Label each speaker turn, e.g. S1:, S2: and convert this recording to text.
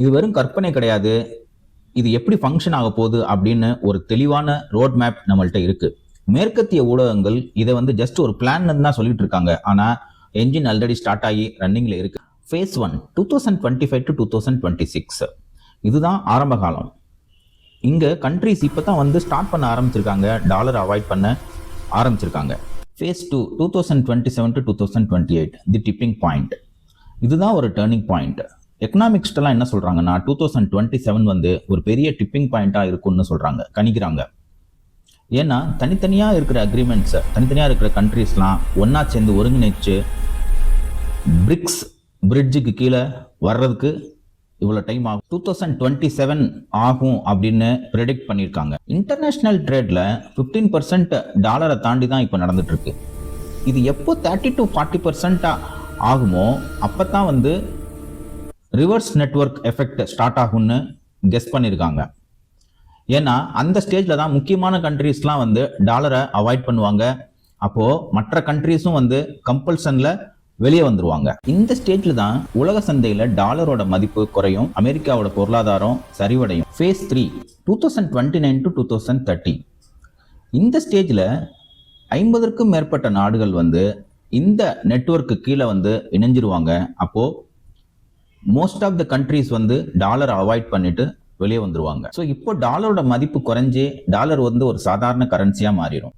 S1: இது வெறும் கற்பனை கிடையாது. இது எப்படி ஃபங்க்ஷன் ஆக போகுது அப்படின்னு ஒரு தெளிவான ரோட் மேப் நம்மள்ட்ட இருக்கு. மேற்கத்திய ஊடகங்கள் இதை வந்து ஜஸ்ட் ஒரு பிளான் தான் சொல்லிட்டு இருக்காங்க. ஆனா என்ஜின் ஆல்ரெடி ஸ்டார்ட் ஆகி ரன்னிங்ல இருக்கு. ஃபேஸ் 1 2025 to 2026 இதுதான் ஆரம்ப காலம். இங்க கண்ட்ரிஸ் இப்பதான் வந்து ஸ்டார்ட் பண்ண ஆரம்பிச்சிருக்காங்க, டாலர் அவாய்ட் பண்ண ஆரம்பிச்சிருக்காங்க. Phase 2 2027 to 2028 the tipping point. இதுதான் ஒரு டேர்னிங் பாயிண்ட். எக்கனாமிக்ஸ்டெல்லாம் என்ன சொல்றாங்கன்னா 2027 வந்து ஒரு பெரிய டிப்பிங் பாயிண்டா இருக்கும்னு சொல்றாங்க, கணிக்கிறாங்க. ஏன்னா தனித்தனியா இருக்கிற அக்ரிமெண்ட்ஸ், தனித்தனியா இருக்கிற கண்ட்ரிஸ்லாம் ஒன்னா சேர்ந்து ஒருங்கிணைச்சு பிரிக்ஸ் பிரிட்ஜுக்கு கீழே வர்றதுக்கு இவ்வளவு டைம் ஆகும். 2027 ஆகும் அப்படின்னு ப்ரெடிக்ட் பண்ணியிருக்காங்க. இன்டர்நேஷனல் ட்ரேட்ல 15% டாலரை தாண்டி தான் இப்போ நடந்துட்டு இருக்கு. இது எப்போ 30 to 40% ஆகுமோ அப்பதான் வந்து ரிவர்ஸ் நெட்வொர்க் எஃபெக்ட் ஸ்டார்ட் ஆகும்னு கெஸ் பண்ணியிருக்காங்க. ஏன்னா அந்த ஸ்டேஜ்ல தான் முக்கியமான கண்ட்ரீஸ்லாம் வந்து டாலரை அவாய்ட் பண்ணுவாங்க. அப்போ மற்ற கண்ட்ரீஸும் வந்து கம்பல்சன்ல வெளியே வந்துருவாங்க. இந்த ஸ்டேஜ்ல தான் உலக சந்தையில டாலரோட மதிப்பு குறையும், அமெரிக்காவோட பொருளாதாரம் சரிவடையும். ஃபேஸ் 3 2029 to 2030 இந்த ஸ்டேஜ்ல 50க்கும் மேற்பட்ட நாடுகள் வந்து இந்த நெட்வொர்க்கு கீழே வந்து இணைஞ்சிருவாங்க. அப்போ மோஸ்ட் ஆஃப் த கண்ட்ரீஸ் வந்து டாலரை அவாய்ட் பண்ணிட்டு வெளியே வந்துருவாங்க. ஸோ இப்போ டாலரோட மதிப்பு குறைஞ்சி டாலர் வந்து ஒரு சாதாரண கரன்சியா மாறிடும்.